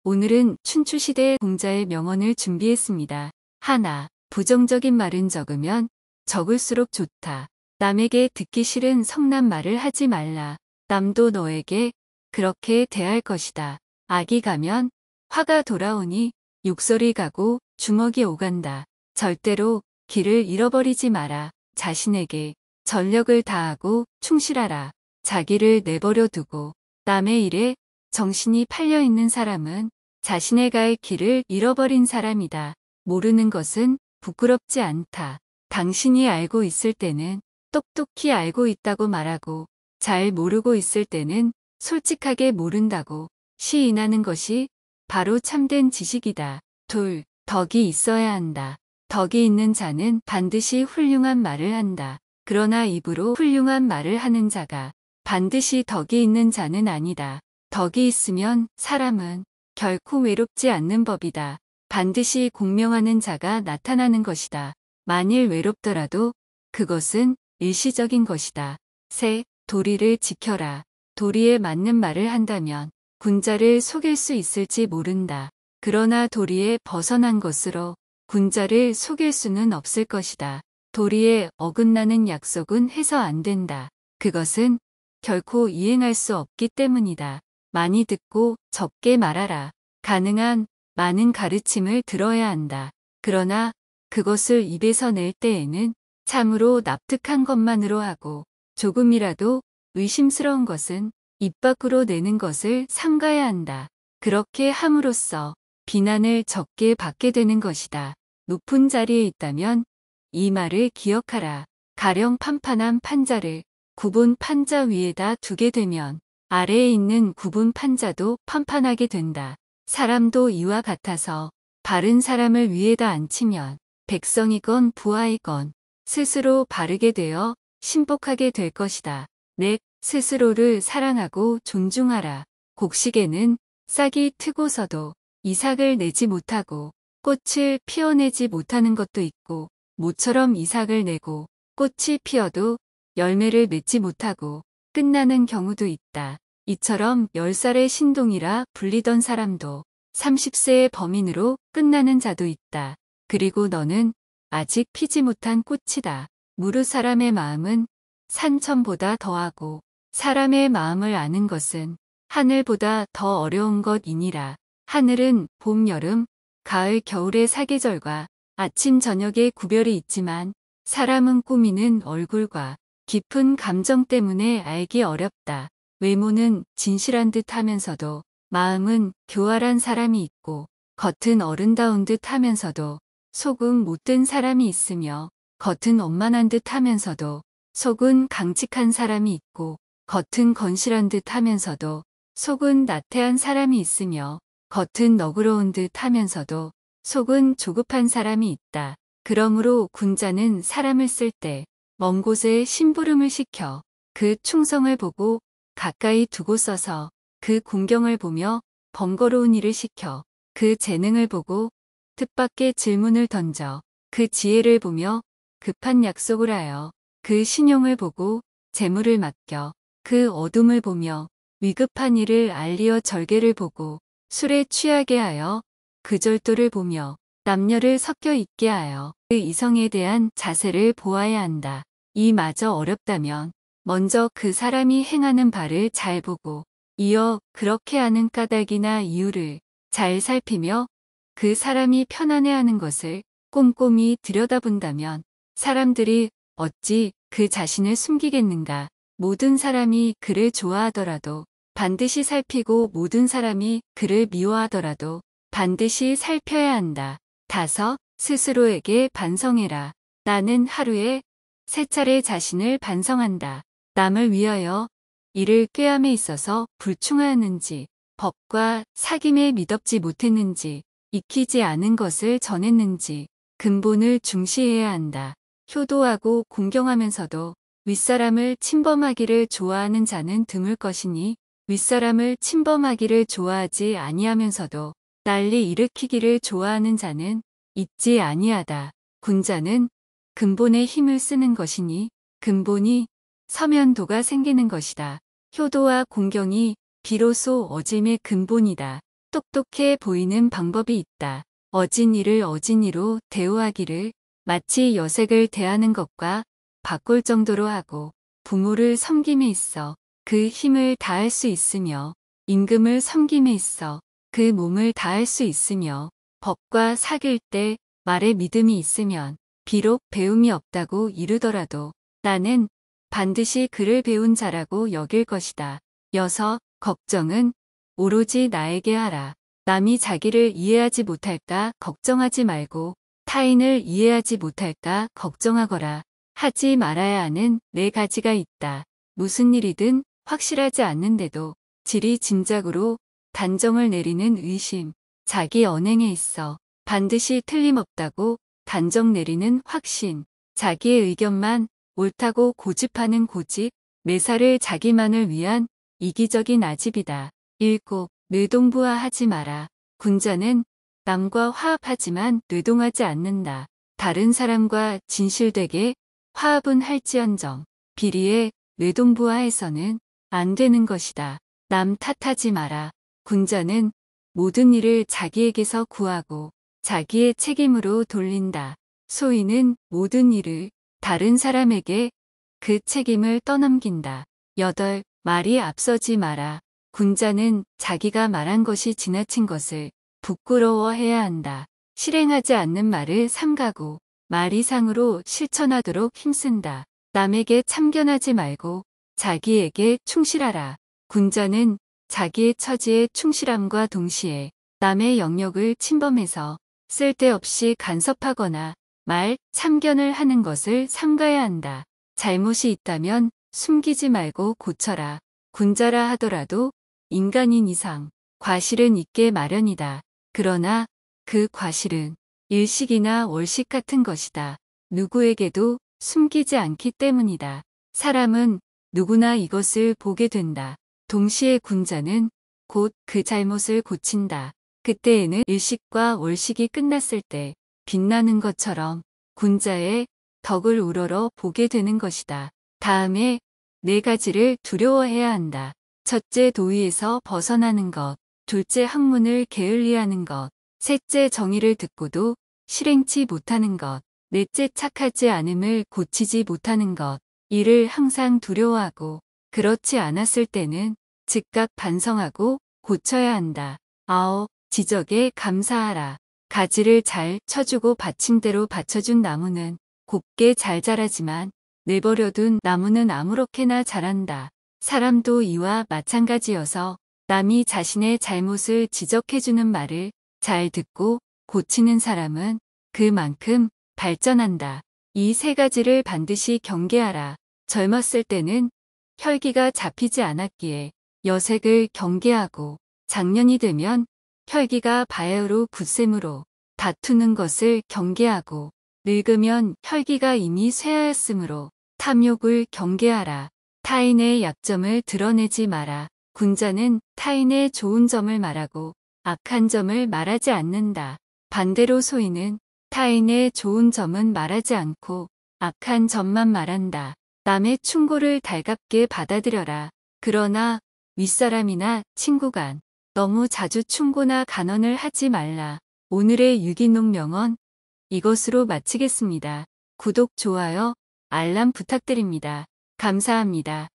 오늘은 춘추시대의 공자의 명언을 준비했습니다. 하나, 부정적인 말은 적으면 적을수록 좋다. 남에게 듣기 싫은 성난 말을 하지 말라. 남도 너에게 그렇게 대할 것이다. 악이 가면 화가 돌아오니 욕설이 가고 주먹이 오간다. 절대로 길을 잃어버리지 마라. 자신에게 전력을 다하고 충실하라. 자기를 내버려 두고 남의 일에 정신이 팔려있는 사람은 자신의 갈 길을 잃어버린 사람이다. 모르는 것은 부끄럽지 않다. 당신이 알고 있을 때는 똑똑히 알고 있다고 말하고 잘 모르고 있을 때는 솔직하게 모른다고 시인하는 것이 바로 참된 지식이다. 둘, 덕이 있어야 한다. 덕이 있는 자는 반드시 훌륭한 말을 한다. 그러나 입으로 훌륭한 말을 하는 자가 반드시 덕이 있는 자는 아니다. 덕이 있으면 사람은 결코 외롭지 않는 법이다. 반드시 공명하는 자가 나타나는 것이다. 만일 외롭더라도 그것은 일시적인 것이다. 셋, 도리를 지켜라. 도리에 맞는 말을 한다면 군자를 속일 수 있을지 모른다. 그러나 도리에 벗어난 것으로 군자를 속일 수는 없을 것이다. 도리에 어긋나는 약속은 해서 안 된다. 그것은 결코 이행할 수 없기 때문이다. 많이 듣고 적게 말하라. 가능한 많은 가르침을 들어야 한다. 그러나 그것을 입에서 낼 때에는 참으로 납득한 것만으로 하고 조금이라도 의심스러운 것은 입 밖으로 내는 것을 삼가야 한다. 그렇게 함으로써 비난을 적게 받게 되는 것이다. 높은 자리에 있다면 이 말을 기억하라. 가령 판판한 판자를 굽은 판자 위에다 두게 되면 아래에 있는 굽은 판자도 판판하게 된다. 사람도 이와 같아서 바른 사람을 위에다 앉히면 백성이건 부하이건 스스로 바르게 되어 신복하게 될 것이다. 넷, 스스로를 사랑하고 존중하라. 곡식에는 싹이 트고서도 이삭을 내지 못하고 꽃을 피워내지 못하는 것도 있고 모처럼 이삭을 내고 꽃이 피어도 열매를 맺지 못하고 끝나는 경우도 있다. 이처럼 10살의 신동이라 불리던 사람도 30세의 범인으로 끝나는 자도 있다. 그리고 너는 아직 피지 못한 꽃이다. 무릇 사람의 마음은 산천보다 더하고 사람의 마음을 아는 것은 하늘보다 더 어려운 것이니라. 하늘은 봄, 여름, 가을, 겨울의 사계절과 아침, 저녁의 구별이 있지만 사람은 꾸미는 얼굴과 깊은 감정 때문에 알기 어렵다. 외모는 진실한 듯 하면서도 마음은 교활한 사람이 있고 겉은 어른다운 듯 하면서도 속은 못된 사람이 있으며 겉은 원만한 듯 하면서도 속은 강직한 사람이 있고 겉은 건실한 듯 하면서도 속은 나태한 사람이 있으며 겉은 너그러운 듯 하면서도 속은 조급한 사람이 있다. 그러므로 군자는 사람을 쓸 때 먼 곳에 심부름을 시켜 그 충성을 보고 가까이 두고 써서 그 공경을 보며 번거로운 일을 시켜 그 재능을 보고 뜻밖의 질문을 던져 그 지혜를 보며 급한 약속을 하여 그 신용을 보고 재물을 맡겨 그 어둠을 보며 위급한 일을 알리어 절개를 보고 술에 취하게 하여 그 절도를 보며 남녀를 섞여 있게 하여 그 이성에 대한 자세를 보아야 한다. 이마저 어렵다면 먼저 그 사람이 행하는 바를 잘 보고 이어 그렇게 하는 까닭이나 이유를 잘 살피며 그 사람이 편안해하는 것을 꼼꼼히 들여다본다면 사람들이 어찌 그 자신을 숨기겠는가. 모든 사람이 그를 좋아하더라도 반드시 살피고 모든 사람이 그를 미워하더라도 반드시 살펴야 한다. 다섯, 스스로에게 반성해라. 나는 하루에 3차례 자신을 반성한다. 남을 위하여 이를 꾀함에 있어서 불충하였는지, 법과 사귐에 미덥지 못했는지, 익히지 않은 것을 전했는지, 근본을 중시해야 한다. 효도하고 공경하면서도 윗사람을 침범하기를 좋아하는 자는 드물 것이니 윗사람을 침범하기를 좋아하지 아니하면서도 난리 일으키기를 좋아하는 자는 있지 아니하다. 군자는 근본에 힘을 쓰는 것이니 근본이 서면도가 생기는 것이다. 효도와 공경이 비로소 어짐의 근본이다. 똑똑해 보이는 방법이 있다. 어진이를 어진이로 대우하기를 마치 여색을 대하는 것과 바꿀 정도로 하고 부모를 섬김에 있어 그 힘을 다할 수 있으며 임금을 섬김에 있어 그 몸을 다할 수 있으며 법과 사귈 때 말에 믿음이 있으면 비록 배움이 없다고 이르더라도 나는 반드시 그를 배운 자라고 여길 것이다. 6. 걱정은 오로지 나에게 하라. 남이 자기를 이해하지 못할까 걱정하지 말고 타인을 이해하지 못할까 걱정하거라. 하지 말아야 하는 4가지가 있다. 무슨 일이든 확실하지 않는데도 지리짐작으로 단정을 내리는 의심, 자기 언행에 있어 반드시 틀림없다고 단정 내리는 확신, 자기의 의견만 옳다고 고집하는 고집, 매사를 자기만을 위한 이기적인 아집이다. 7. 뇌동부화하지 마라. 군자는 남과 화합하지만 뇌동하지 않는다. 다른 사람과 진실되게 화합은 할지언정 비리에 뇌동부화해서는 안 되는 것이다. 남 탓하지 마라. 군자는 모든 일을 자기에게서 구하고 자기의 책임으로 돌린다. 소인은 모든 일을 다른 사람에게 그 책임을 떠넘긴다. 8. 말이 앞서지 마라. 군자는 자기가 말한 것이 지나친 것을 부끄러워해야 한다. 실행하지 않는 말을 삼가고 말 이상으로 실천하도록 힘쓴다. 남에게 참견하지 말고 자기에게 충실하라. 군자는 자기의 처지에 충실함과 동시에 남의 영역을 침범해서 쓸데없이 간섭하거나 말, 참견을 하는 것을 삼가야 한다. 잘못이 있다면 숨기지 말고 고쳐라. 군자라 하더라도 인간인 이상 과실은 있게 마련이다. 그러나 그 과실은 일식이나 월식 같은 것이다. 누구에게도 숨기지 않기 때문이다. 사람은 누구나 이것을 보게 된다. 동시에 군자는 곧 그 잘못을 고친다. 그때에는 일식과 월식이 끝났을 때 빛나는 것처럼 군자의 덕을 우러러 보게 되는 것이다. 다음에 4가지를 두려워해야 한다. 첫째, 도의에서 벗어나는 것. 둘째, 학문을 게을리하는 것. 셋째, 정의를 듣고도 실행치 못하는 것. 넷째, 착하지 않음을 고치지 못하는 것. 이를 항상 두려워하고 그렇지 않았을 때는 즉각 반성하고 고쳐야 한다. 9. 지적에 감사하라. 가지를 잘 쳐주고 받침대로 받쳐준 나무는 곱게 잘 자라지만 내버려둔 나무는 아무렇게나 자란다. 사람도 이와 마찬가지여서 남이 자신의 잘못을 지적해주는 말을 잘 듣고 고치는 사람은 그만큼 발전한다. 이 3가지를 반드시 경계하라. 젊었을 때는 혈기가 잡히지 않았기에 여색을 경계하고 장년이 되면 혈기가 바야흐로 굳셈으로 다투는 것을 경계하고 늙으면 혈기가 이미 쇠하였으므로 탐욕을 경계하라. 타인의 약점을 드러내지 마라. 군자는 타인의 좋은 점을 말하고 악한 점을 말하지 않는다. 반대로 소인은 타인의 좋은 점은 말하지 않고 악한 점만 말한다. 남의 충고를 달갑게 받아들여라. 그러나 윗사람이나 친구 간 너무 자주 충고나 간언을 하지 말라. 오늘의 유기농 명언 이것으로 마치겠습니다. 구독, 좋아요, 알람 부탁드립니다. 감사합니다.